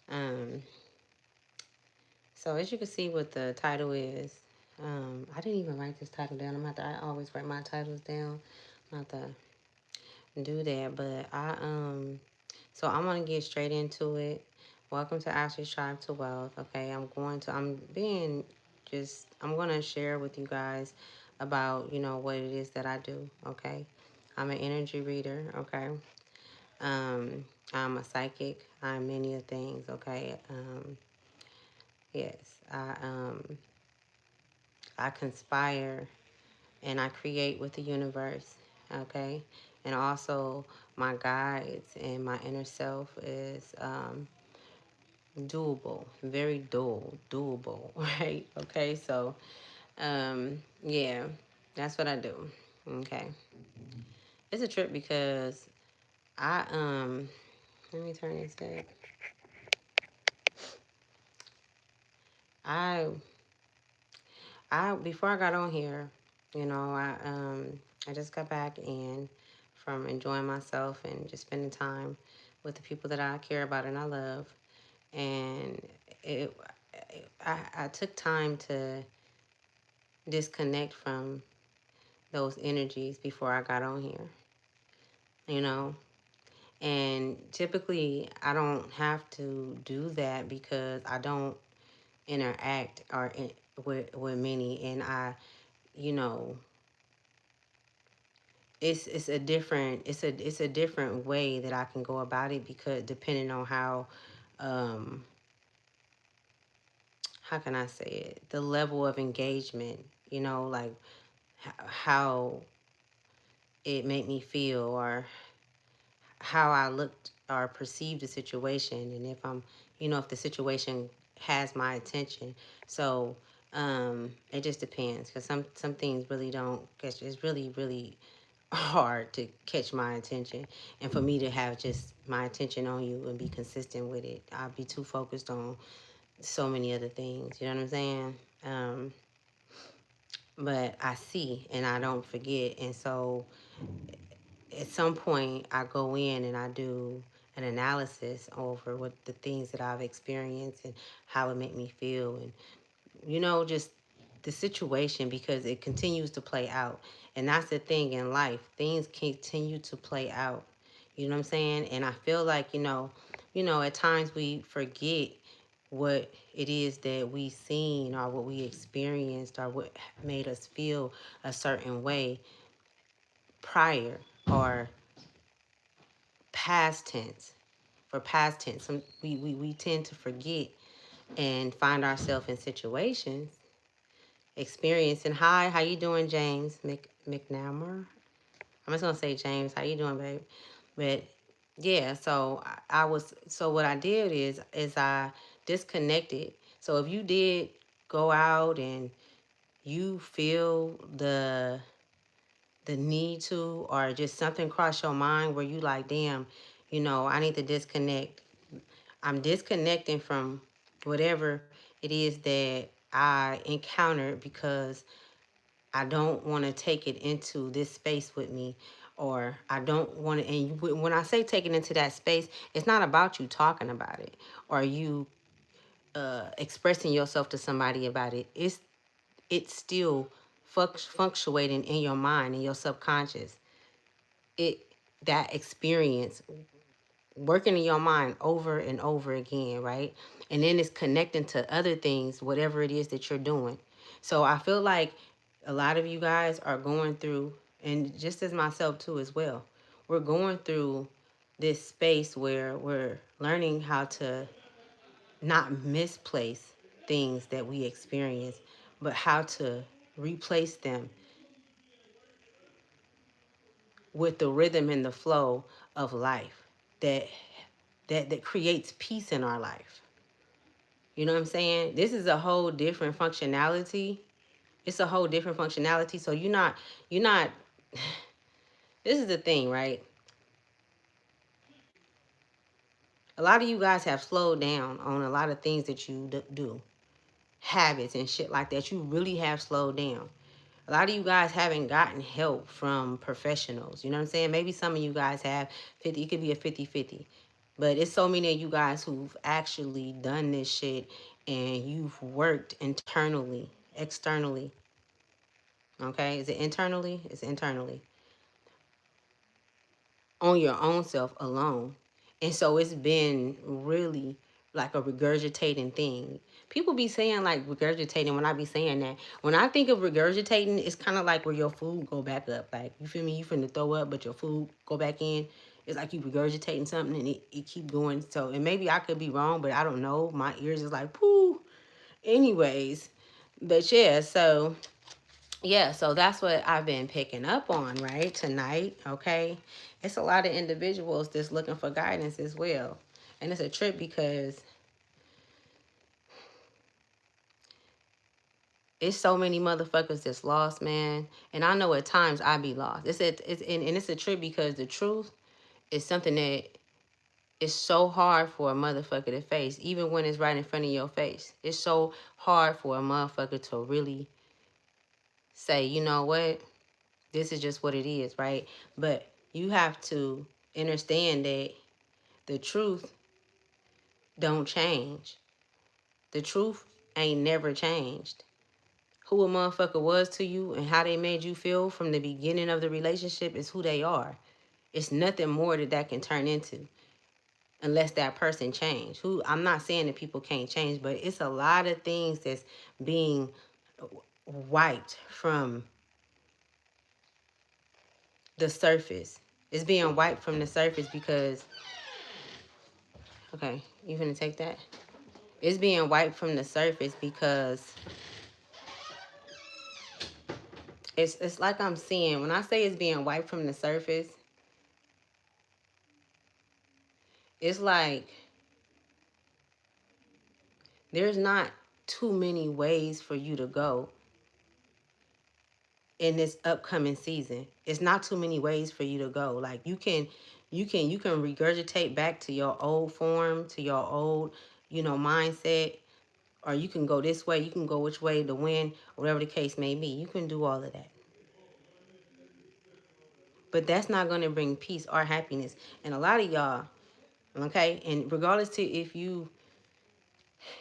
Um, so as you can see what the title is, I didn't even write this title down. I always write my titles down. I'm not to do that, but so I'm gonna get straight into it. Welcome to Ashley Strive to Wealth. Okay, I'm gonna share with you guys about, what it is that I do. Okay, I'm an energy reader. Okay, I'm a psychic. I'm many of things. Okay, yes, I conspire and I create with the universe. Okay, and also my guides and my inner self is doable, very doable, right? Okay, so yeah, that's what I do. Okay, it's a trip because I let me turn this back. I I before I got on here, I just got back in from enjoying myself and just spending time with the people that I care about and I love. And it I took time to disconnect from those energies before I got on here, you know. And typically I don't have to do that because I don't interact with many, and you know, it's a different way that I can go about it, because depending on um how can I say it, the level of engagement, like how it made me feel, or how I looked or perceived the situation, and if the situation has my attention. So it just depends, because some things really don't catch. It's really hard to catch my attention, and for me to have just my attention on you and be consistent with it, I'll be too focused on so many other things. You know what I'm saying? Um, but I see and I don't forget, and so at some point I go in and I do an analysis over what the things that I've experienced and how it made me feel, and just the situation, because it continues to play out. And that's the thing in life. Things continue to play out. You know what I'm saying? And I feel like, at times we forget what it is that we seen, or what we experienced, or what made us feel a certain way prior, or past tense. For past tense, we tend to forget and find ourselves in situations, experiencing. Hi, how you doing, James McNamara? I'm just gonna say James. How you doing, babe? But yeah, so what I did is I disconnected. So if you did go out and you feel the need to, or just something cross your mind where you like, damn, I need to disconnect. I'm disconnecting from whatever it is that I encountered, because I don't want to take it into this space with me, or I don't want to. And when I say take it into that space, it's not about you talking about it, or you expressing yourself to somebody about it. It's still fluctuating in your mind, in your subconscious. It That experience working in your mind over and over again, right? And then it's connecting to other things, whatever it is that you're doing. So I feel like a lot of you guys are going through, and just as myself too as well, we're going through this space where we're learning how to not misplace things that we experience, but how to replace them with the rhythm and the flow of life that that creates peace in our life. You know what I'm saying? This is a whole different functionality. It's a whole different functionality. So you're not, this is the thing, right? A lot of you guys have slowed down on a lot of things that you do, habits and shit like that. You really have slowed down. A lot of you guys haven't gotten help from professionals. You know what I'm saying? Maybe some of you guys have 50, it could be a 50-50. But it's so many of you guys who've actually done this shit and you've worked internally, externally. Okay? Is it internally? It's internally. On your own self alone. And so it's been really like a regurgitating thing. People be saying like regurgitating when I be saying that. When I think of regurgitating, it's kind of like where your food go back up. Like, you feel me? You finna throw up, but your food go back in. It's like you regurgitating something and it keep going. So, and maybe I could be wrong, but I don't know. My ears is like, poo. Anyways, but yeah, so yeah, so that's what I've been picking up on, right? Tonight, okay? It's a lot of individuals that's looking for guidance as well. And it's a trip because it's so many motherfuckers that's lost, man. And I know at times I be lost. And it's a trip because the truth is something that is so hard for a motherfucker to face, even when it's right in front of your face. It's so hard for a motherfucker to really say, you know what? This is just what it is, right? But you have to understand that the truth don't change. The truth ain't never changed. Who a motherfucker was to you and how they made you feel from the beginning of the relationship is who they are. It's nothing more that can turn into unless that person change. Who, I'm not saying that people can't change, but it's a lot of things that's being wiped from the surface. It's being wiped from the surface because, okay, you finna take that? It's being wiped from the surface because it's like I'm seeing, when I say it's being wiped from the surface, it's like there's not too many ways for you to go in this upcoming season. It's not too many ways for you to go. Like, you can regurgitate back to your old form, to your old, mindset, or you can go this way, you can go which way to win, whatever the case may be. You can do all of that. But that's not going to bring peace or happiness. And a lot of y'all, okay, and regardless to if you,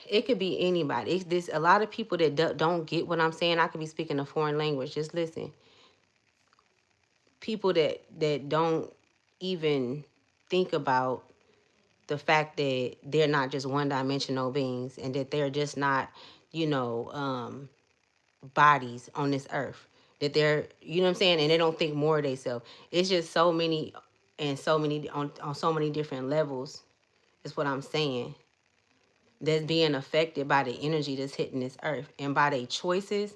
it could be anybody. It's this, a lot of people that don't get what I'm saying. I could be speaking a foreign language. Just listen. People that don't even think about the fact that they're not just one-dimensional beings and that they're just not, bodies on this earth. That they're, you know what I'm saying? And they don't think more of themselves. It's just so many and so many on so many different levels is what I'm saying. That's being affected by the energy that's hitting this earth. And by their choices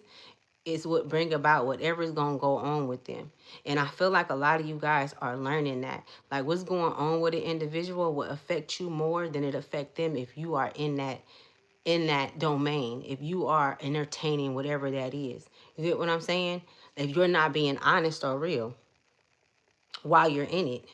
is what bring about whatever's going to go on with them. And I feel like a lot of you guys are learning that. Like, what's going on with an individual will affect you more than it affect them if you are in that domain, if you are entertaining whatever that is. You get what I'm saying? If you're not being honest or real while you're in it,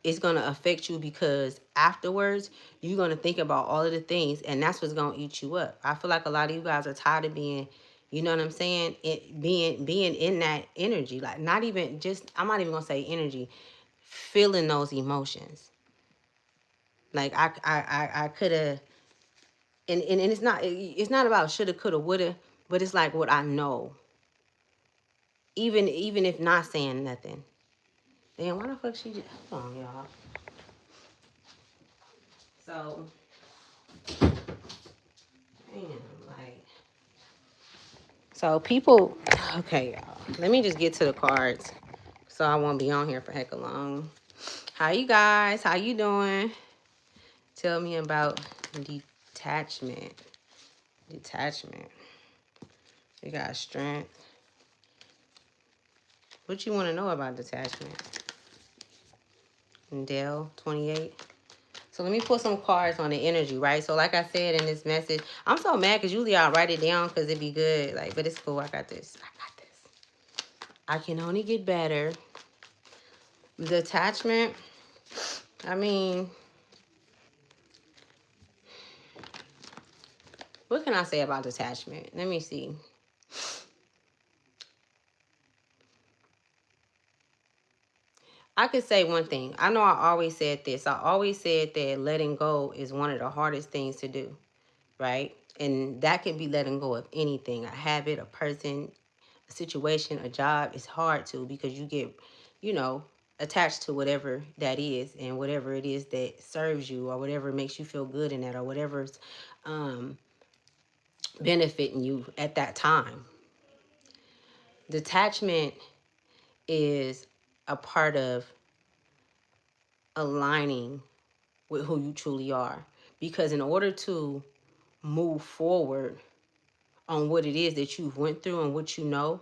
it's going to affect you because afterwards you're going to think about all of the things and that's what's going to eat you up. I feel like a lot of you guys are tired of being, you know what I'm saying, being in that energy. Like, not even just, I'm not even going to say energy, feeling those emotions. Like, I could have, and it's not about shoulda, coulda, woulda, but it's like what I know. Even if not saying nothing. Damn, why the fuck she just, hold on, y'all. So, damn, like, so people, okay, y'all. Let me just get to the cards so I won't be on here for heck long. How you guys? How you doing? Tell me about detachment. Detachment. You got strength. What you want to know about detachment? Dell 28. So let me put some cards on the energy, right? So like I said in this message, I'm so mad because usually I'll write it down because it'd be good. Like, but it's cool. I got this. I got this. I can only get better. Detachment. I mean, what can I say about detachment? Let me see. I could say one thing. I know I always said this. I always said that letting go is one of the hardest things to do, right? And that can be letting go of anything, a habit, a person, a situation, a job. It's hard to, because you get, you know, attached to whatever that is, and whatever it is that serves you, or whatever makes you feel good in that, or whatever's um, benefiting you at that time. Detachment is a part of aligning with who you truly are. Because in order to move forward on what it is that you've went through and what you know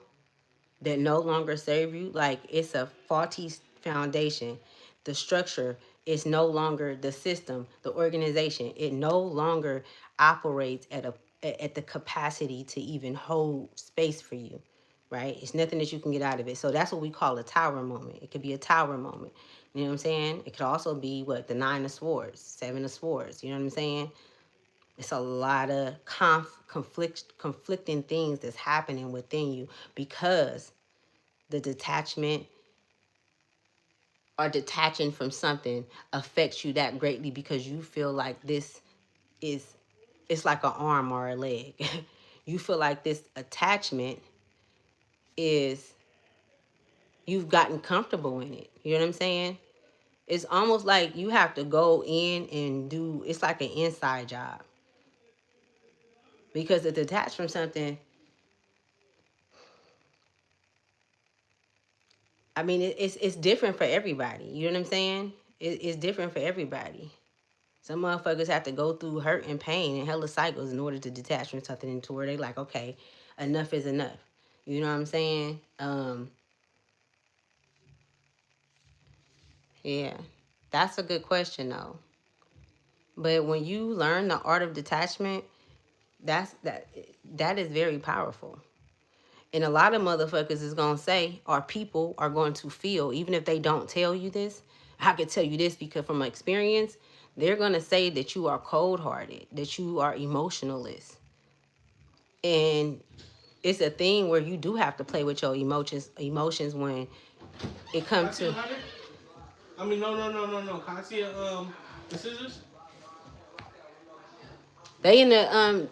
that no longer serve you, like it's a faulty foundation. The structure is no longer the system, the organization. It no longer operates at the capacity to even hold space for you, right? It's nothing that you can get out of it. So that's what we call a tower moment. It could be a tower moment. You know what I'm saying? It could also be what, the 9 of Swords, 7 of Swords. You know what I'm saying? It's a lot of conflicting things that's happening within you, because the detachment or detaching from something affects you that greatly, because you feel like this is, it's like an arm or a leg. You feel like this attachment is, you've gotten comfortable in it. You know what I'm saying? It's almost like you have to go in and do, it's like an inside job, because to detach from something, I mean, it's different for everybody. You know what I'm saying? It's different for everybody. Some motherfuckers have to go through hurt and pain and hella cycles in order to detach from something, into where they like, okay, enough is enough. You know what I'm saying? Yeah, that's a good question though. But when you learn the art of detachment, that's that is very powerful. And a lot of motherfuckers is gonna say, or people are going to feel, even if they don't tell you this. I could tell you this because from experience, they're gonna say that you are cold hearted, that you are emotionalist. And it's a thing where you do have to play with your emotions when it comes to. I mean, no. Can I see the scissors? They in the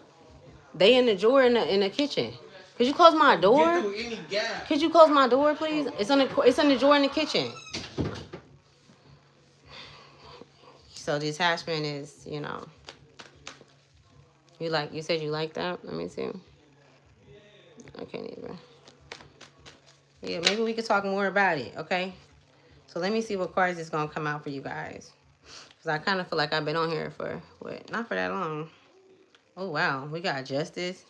they in the drawer in the kitchen. Could you close my door? Get through any gap. Could you close my door, please? It's on the drawer in the kitchen. So detachment is, you said you like that. Let me see. I can't even. Yeah, maybe we could talk more about it. Okay. So let me see what cards is gonna come out for you guys. Cause I kind of feel like I've been on here for what? Not for that long. Oh wow, we got Justice.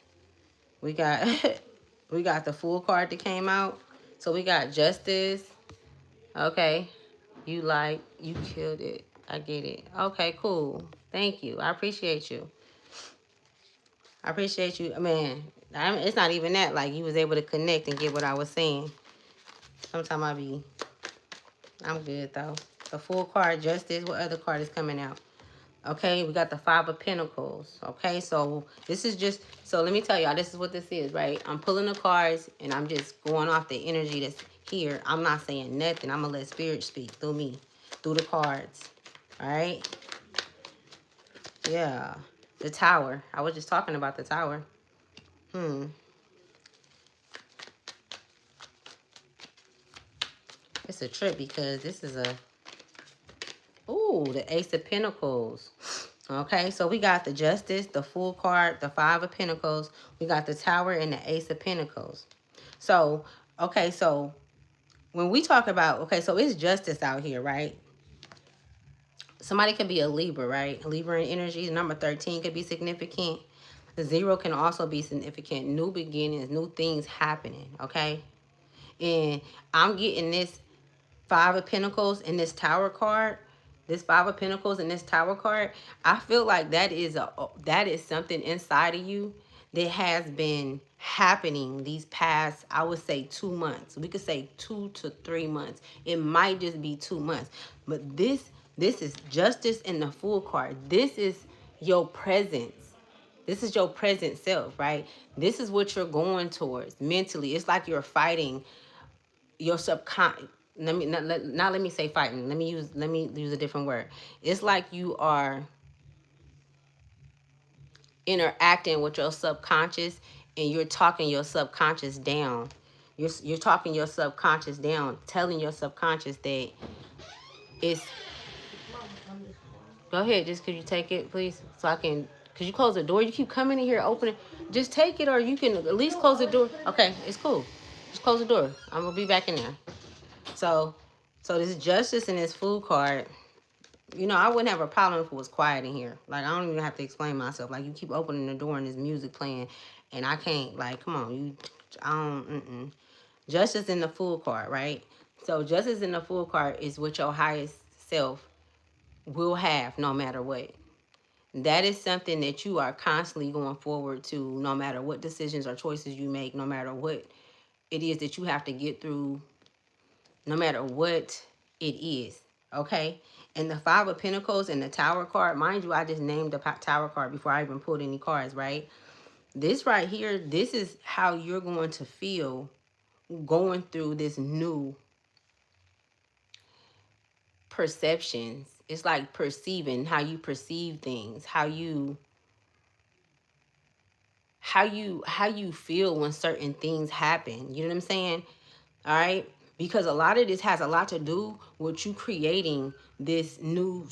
We got we got the Fool card that came out. So we got Justice. Okay. You killed it. I get it. Okay, cool. Thank you. I appreciate you. I appreciate you. Man, it's not even that. Like, you was able to connect and get what I was saying. Sometimes I'm good though. The Fool card, Justice. What other card is coming out? Okay, we got the 5 of Pentacles. Okay, so this is just, so let me tell y'all, this is what this is, right? I'm pulling the cards and I'm just going off the energy that's here. I'm not saying nothing. I'm going to let spirit speak through me, through the cards. All right? Yeah. The Tower. I was just talking about the Tower. It's a trip because this is a, ooh, the Ace of Pentacles. Okay, so we got the Justice, the Fool card, the 5 of Pentacles. We got the Tower and the Ace of Pentacles. So, okay, so when we talk about, okay, so it's justice out here, right? Somebody could be a Libra, right? Libra in energy. Number 13 could be significant. The 0 can also be significant. New beginnings, new things happening, okay? And I'm getting this 5 of Pentacles and this Tower card. This 5 of Pentacles and this Tower card. I feel like that is something inside of you that has been happening these past, I would say, 2 months. We could say 2 to 3 months. It might just be 2 months. But this is Justice in the Fool card. This is your presence. This is your present self, right? This is what you're going towards mentally. It's like you're fighting your let me not let me say fighting. Let me use a different word. It's like you are interacting with your subconscious, and you're talking your subconscious down. You're talking your subconscious down, telling your subconscious that it's. Go ahead, just could you take it, please, so I can. Could you close the door? You keep coming in here, opening. Just take it, or you can at least close the door. Okay, it's cool. Just close the door. I'm gonna be back in there. So, this justice and this food card. I wouldn't have a problem if it was quiet in here. Like, I don't even have to explain myself. Like, you keep opening the door and there's music playing, and I can't. Like, come on, I don't. Justice in the food card, right? So, justice in the food card is what your highest self will have, no matter what. That is something that you are constantly going forward to, no matter what decisions or choices you make, no matter what it is that you have to get through, no matter what it is. Okay? And the Five of Pentacles and the Tower card, mind you, I just named the Tower card before I even pulled any cards, right? This right here, this is how you're going to feel going through this new perceptions. It's like perceiving, how you perceive things, how you feel when certain things happen. You know what I'm saying? All right? Because a lot of this has a lot to do with you creating this new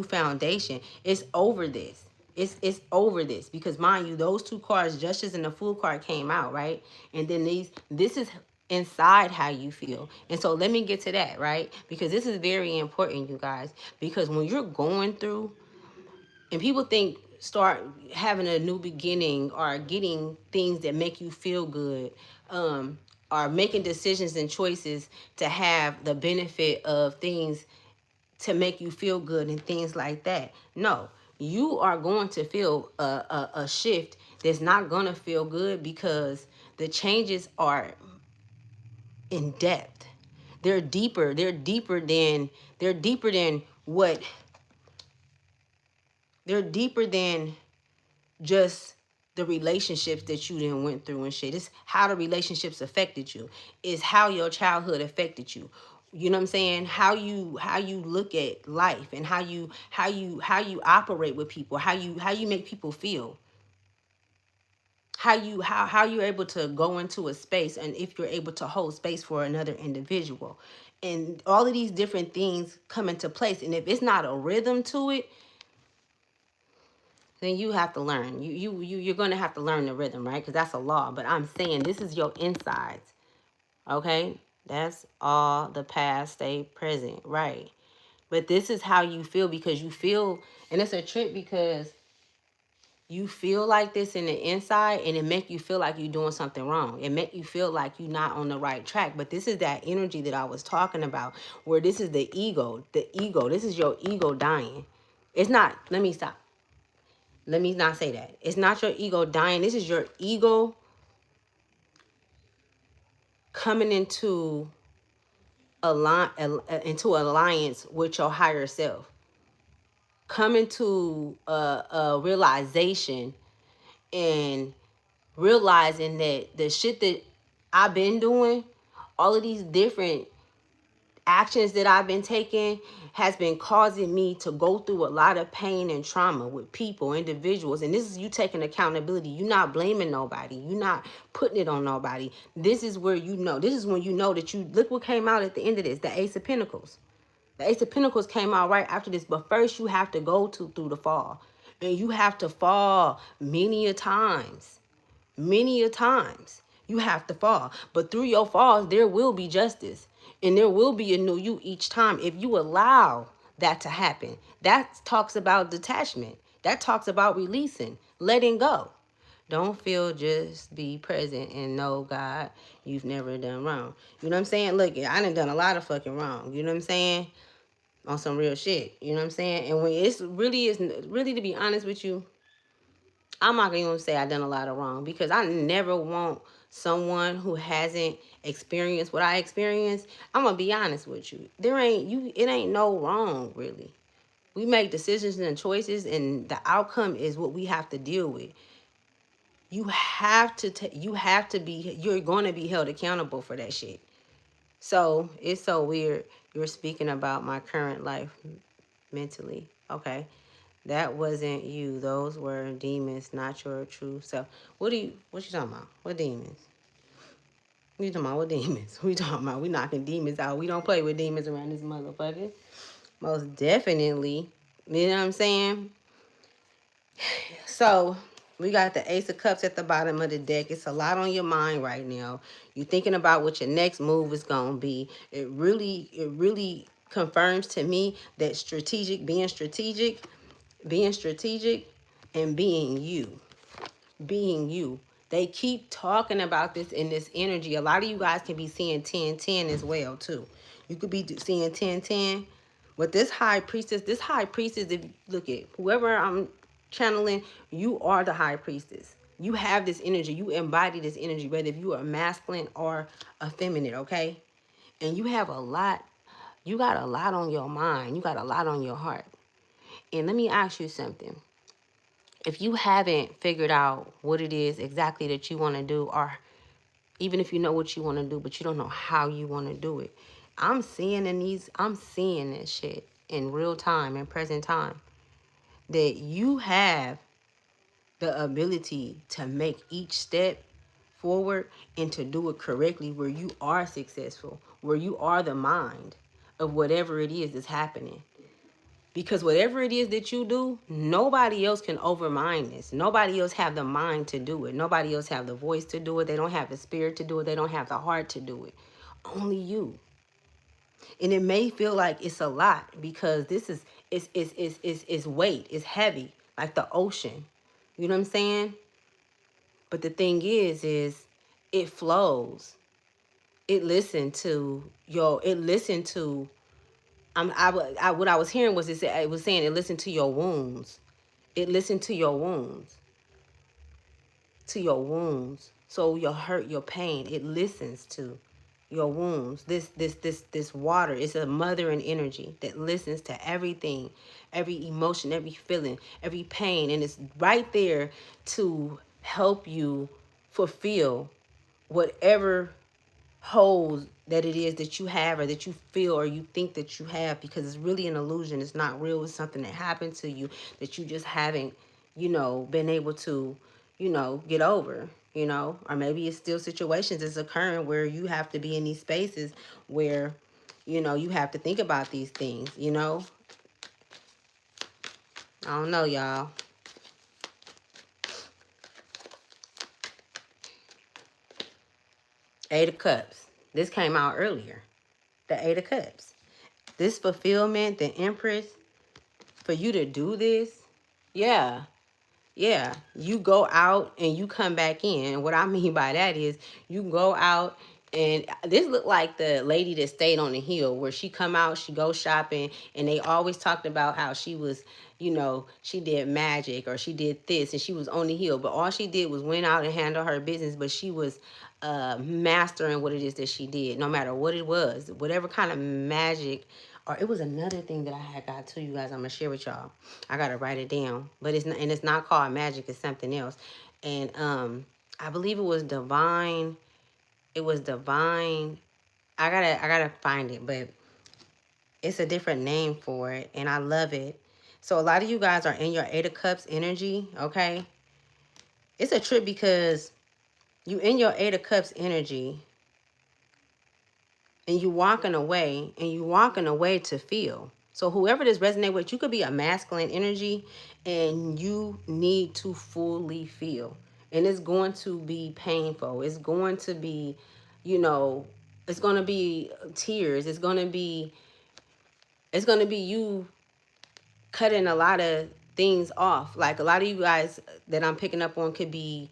foundation. It's over this. It's over this, because mind you, those two cards, Justice and the Fool card, came out, right? And then this is inside how you feel. And so let me get to that, right? Because this is very important, you guys. Because when you're going through, and people think start having a new beginning or getting things that make you feel good, or making decisions and choices to have the benefit of things to make you feel good and things like that. No, you are going to feel a shift that's not going to feel good, because the changes are in depth. They're deeper. They're deeper than what. They're deeper than just the relationships that you then went through and shit. It's how the relationships affected you. It's how your childhood affected you. You know what I'm saying? How you look at life, and how you operate with people, how you make people feel. How you're able to go into a space, and if you're able to hold space for another individual. And all of these different things come into place. And if it's not a rhythm to it, then you have to learn. You're going to have to learn the rhythm, right? Because that's a law. But I'm saying this is your insides, okay? That's all the past, stay present, right? But this is how you feel, because you feel, and it's a trip because you feel like this in the inside, and it make you feel like you're doing something wrong. It make you feel like you're not on the right track. But this is that energy that I was talking about, where this is the ego. This is your ego dying. It's not, let me stop. Let me not say that. It's not your ego dying. This is your ego coming into alliance with your higher self. Coming to a realization, and realizing that the shit that I've been doing, all of these different actions that I've been taking, has been causing me to go through a lot of pain and trauma with people, individuals. And this is you taking accountability. You're not blaming nobody. You're not putting it on nobody. This is where this is when you know that look what came out at the end of this, the Ace of Pentacles. The Ace of Pentacles came out right after this. But first you have to go through the fall. And you have to fall many a times. Many a times. You have to fall. But through your falls, there will be justice. And there will be a new you each time, if you allow that to happen. That talks about detachment. That talks about releasing, letting go. Don't feel, just be present and know, God, you've never done wrong. You know what I'm saying? Look, I done a lot of fucking wrong. You know what I'm saying? On some real shit. You know what I'm saying? And when it's really, to be honest with you, I'm not going to say I done a lot of wrong, because I never want someone who hasn't experienced what I experienced. I'm going to be honest with you. It ain't no wrong, really. We make decisions and choices, and the outcome is what we have to deal with. You're going to be held accountable for that shit. So it's so weird. You're speaking about my current life mentally. Okay. That wasn't you. Those were demons, not your true self. What you talking about? What demons? What you talking about? What demons? Who you talking about? We knocking demons out. We don't play with demons around this motherfucker. Most definitely. You know what I'm saying? So we got the Ace of Cups at the bottom of the deck. It's a lot on your mind right now. You're thinking about what your next move is gonna be. It really confirms to me that being strategic, and being you. They keep talking about this in this energy. A lot of you guys can be seeing 10-10 as well too. You could be seeing 10-10. But this high priestess, if look at whoever I'm channeling, you are the high priestess. You have this energy. You embody this energy, whether if you are masculine or effeminate, okay? And you have a lot, you got a lot on your mind. You got a lot on your heart. And let me ask you something. If you haven't figured out what it is exactly that you want to do, or even if you know what you want to do, but you don't know how you want to do it, I'm seeing this shit in real time, in present time, that you have the ability to make each step forward and to do it correctly, where you are successful, where you are the mind of whatever it is that's happening. Because whatever it is that you do, nobody else can overmind this. Nobody else have the mind to do it. Nobody else have the voice to do it. They don't have the spirit to do it. They don't have the heart to do it. Only you. And it may feel like it's a lot because this is it's weight. It's heavy, like the ocean. You know what I'm saying? But the thing is it flows. It listened to what I was hearing was it was saying it listened to your wounds. It listened to your wounds. To your wounds. So your hurt, your pain, it listens to your wounds. This water is a mothering energy that listens to everything, every emotion, every feeling, every pain, and it's right there to help you fulfill whatever holes that it is that you have or that you feel or you think that you have, because it's really an illusion. It's not real. It's something that happened to you that you just haven't, been able to, get over, or maybe it's still situations that's occurring where you have to be in these spaces where, you have to think about these things, I don't know, y'all. Eight of Cups. This came out earlier. The Eight of Cups. This fulfillment, the Empress, for you to do this, yeah, you go out and you come back in. And what I mean by that is you go out, and this looked like the lady that stayed on the hill, where she come out, she go shopping, and they always talked about how she was, she did magic or she did this and she was on the hill, but all she did was went out and handle her business, but she was mastering what it is that she did, no matter what it was, whatever kind of magic. Or it was another thing that I had got to you guys. I'm gonna share with y'all. I gotta write it down, but it's not called magic. It's something else. And I believe it was divine. It was divine. I gotta find it, but it's a different name for it, and I love it. So a lot of you guys are in your Eight of Cups energy. Okay, it's a trip because you in your Eight of Cups energy, and you walking away to feel. So whoever this resonate with, you could be a masculine energy and you need to fully feel. And it's going to be painful. It's going to be, it's going to be tears. It's going to be you cutting a lot of things off. Like a lot of you guys that I'm picking up on could be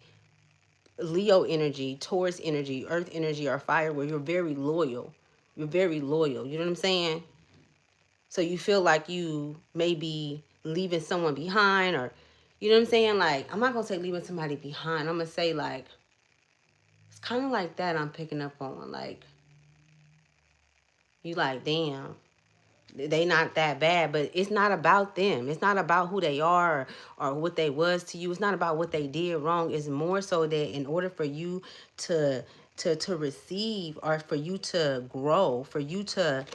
Leo energy, Taurus energy, Earth energy, or fire, where you're very loyal. You're very loyal. You know what I'm saying? So you feel like you may be leaving someone behind, or, you know what I'm saying? Like, I'm not going to say leaving somebody behind. I'm going to say, like, it's kind of like that I'm picking up on. Like, you like, damn, they not that bad, but it's not about them. It's not about who they are or what they was to you. It's not about what they did wrong. It's more so that in order for you to to receive, or for you to grow, for you to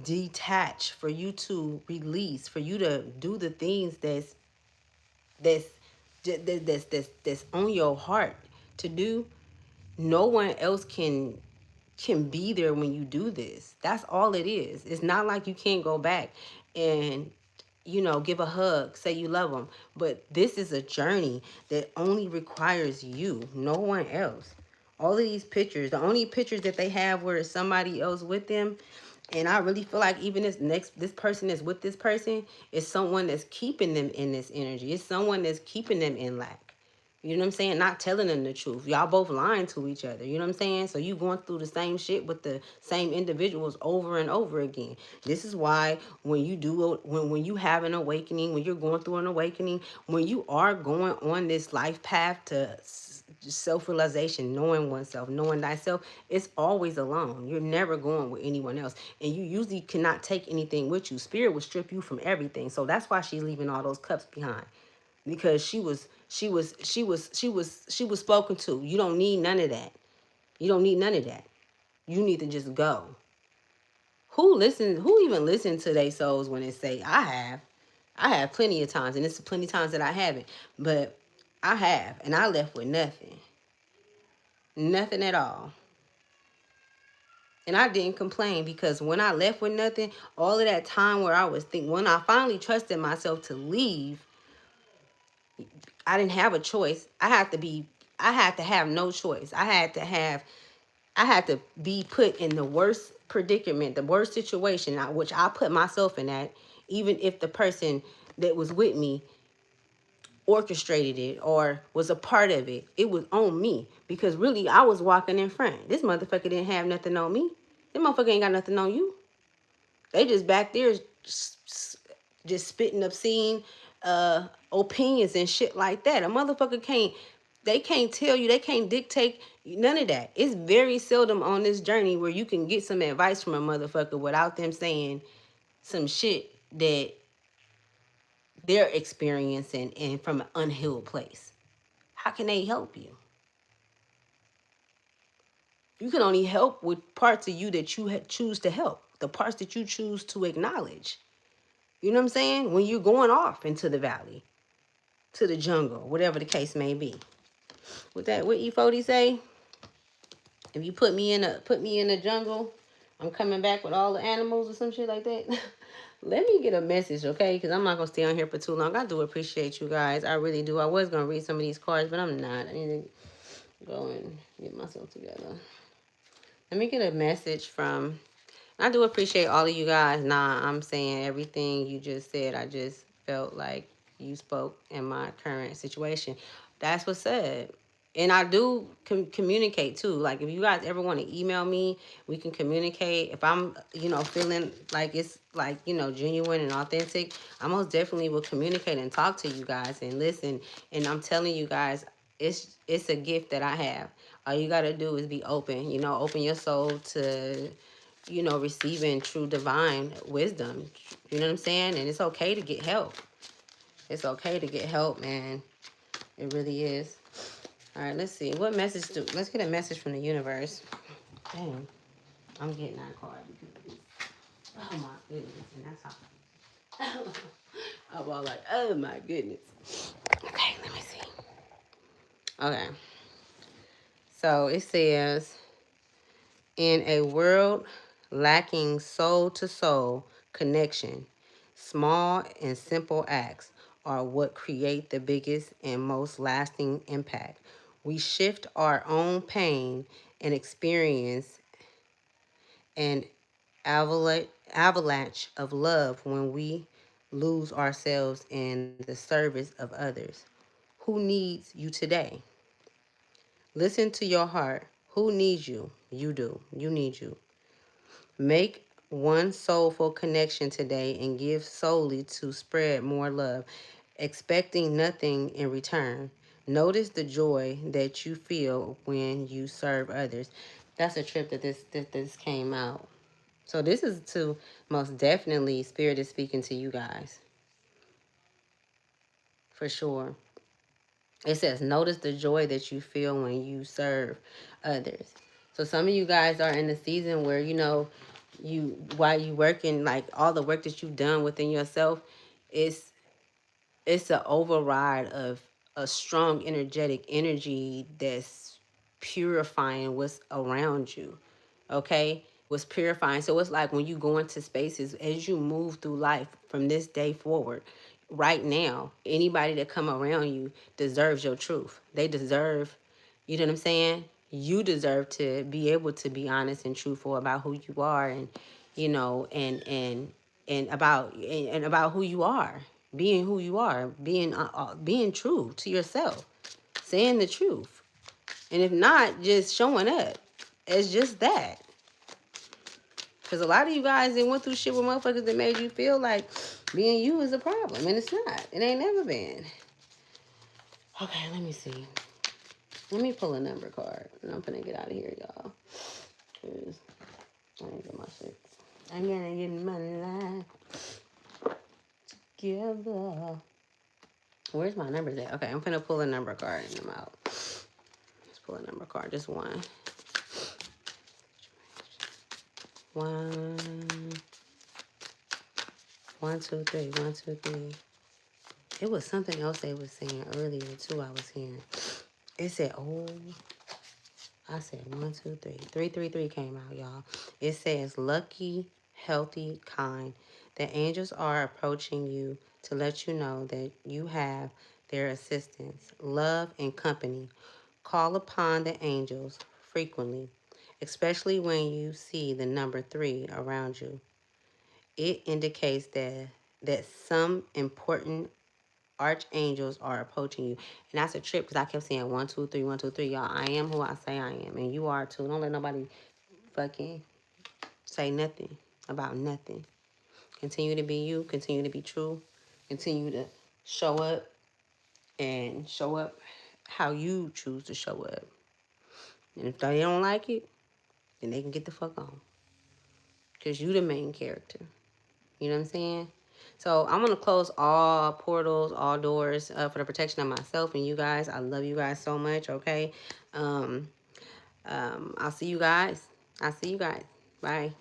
detach, for you to release, for you to do the things that's that's on your heart to do. No one else can be there when you do this. That's all it is. It's not like you can't go back and give a hug, say you love them. But this is a journey that only requires you, no one else. All of these pictures, the only pictures that they have where it's somebody else with them, and I really feel like even this person is with this person is someone that's keeping them in this energy. It's someone that's keeping them in lack. You know what I'm saying? Not telling them the truth. Y'all both lying to each other. You know what I'm saying? So you going through the same shit with the same individuals over and over again. This is why when you do when you have an awakening, when you're going through an awakening, when you are going on this life path to self-realization, knowing oneself, knowing thyself, it's always alone. You're never going with anyone else. And you usually cannot take anything with you. Spirit will strip you from everything. So that's why she's leaving all those cups behind, because she was spoken to. You don't need none of that. You don't need none of that. You need to just go. Who even listen to their souls when they say, I have plenty of times, and it's plenty of times that I haven't, but I have, and I left with nothing at all. And I didn't complain, because when I left with nothing, all of that time where I was thinking, when I finally trusted myself to leave, I didn't have a choice. I had to have no choice. I had to be put in the worst predicament, the worst situation, which I put myself in that, even if the person that was with me orchestrated it or was a part of it. It was on me, because really I was walking in front. This motherfucker didn't have nothing on me. This motherfucker ain't got nothing on you. They just back there just spitting obscene opinions and shit like that. A motherfucker can't tell you, they can't dictate none of that. It's very seldom on this journey where you can get some advice from a motherfucker without them saying some shit that they're experiencing and from an unhealed place. How can they help you? You can only help with parts of you that you choose to help, the parts that you choose to acknowledge. You know what I'm saying? When you're going off into the valley, to the jungle, whatever the case may be. With that, what E40 say? If you put me in a jungle, I'm coming back with all the animals or some shit like that. Let me get a message, okay? Because I'm not gonna stay on here for too long. I do appreciate you guys. I really do. I was gonna read some of these cards, but I'm not. I need to go and get myself together. Let me get a message from. I do appreciate all of you guys. Nah, I'm saying everything you just said. I just felt like you spoke in my current situation. That's what's said. And I do communicate too. Like if you guys ever want to email me, we can communicate. If I'm, feeling like it's like, genuine and authentic, I most definitely will communicate and talk to you guys and listen. And I'm telling you guys, it's a gift that I have. All you got to do is be open, open your soul to receiving true divine wisdom. You know what I'm saying? And it's okay to get help. It's okay to get help, man. It really is. All right, let's see. What message let's get a message from the universe. Dang, I'm getting that card because oh my goodness, and that's how I'm all like, oh my goodness. Okay, let me see. Okay. So it says, in a world lacking soul to soul connection, small and simple acts are what create the biggest and most lasting impact. We shift our own pain and experience an avalanche of love when we lose ourselves in the service of others. Who needs you today? Listen to your heart. Who needs you? You do. You need you. Make one soulful connection today and give solely to spread more love, expecting nothing in return. Notice the joy that you feel when you serve others. That's a trip that this came out. So this is to most definitely Spirit is speaking to you guys. For sure. It says, notice the joy that you feel when you serve others. So some of you guys are in a season where, while you working, like all the work that you've done within yourself, it's it's an override of a strong energetic energy that's purifying what's around you. Okay? Was purifying. So it's like when you go into spaces, as you move through life from this day forward, right now, anybody that come around you deserves your truth. They deserve, you know what I'm saying? You deserve to be able to be honest and truthful about who you are, and and about who you are, being who you are, being true to yourself, saying the truth. And if not, just showing up. It's just that. Because a lot of you guys that went through shit with motherfuckers that made you feel like being you is a problem. And it's not. It ain't never been. Okay, let me see. Let me pull a number card. And I'm finna get out of here, y'all. Because I ain't get my shit. I'm gonna get my life together. Where's my numbers at? Okay, I'm finna pull a number card and I'm out. Let's pull a number card. Just one. One, two, three. One, two, three. It was something else they was saying earlier too. I was hearing. It said, oh, I said 1, 2, 3. 333 came out, y'all. It says, lucky, healthy, kind. The angels are approaching you to let you know that you have their assistance, love, and company. Call upon the angels frequently, especially when you see the number 3 around you. It indicates that some important archangels are approaching you. And that's a trip because I kept saying 1, 2, 3, 1, 2, 3. Y'all, I am who I say I am. And you are too. Don't let nobody fucking say nothing about nothing. Continue to be you. Continue to be true. Continue to show up and show up how you choose to show up. And if they don't like it, then they can get the fuck on. Because you the main character. You know what I'm saying? So I'm going to close all portals, all doors for the protection of myself and you guys. I love you guys so much, okay? I'll see you guys. Bye.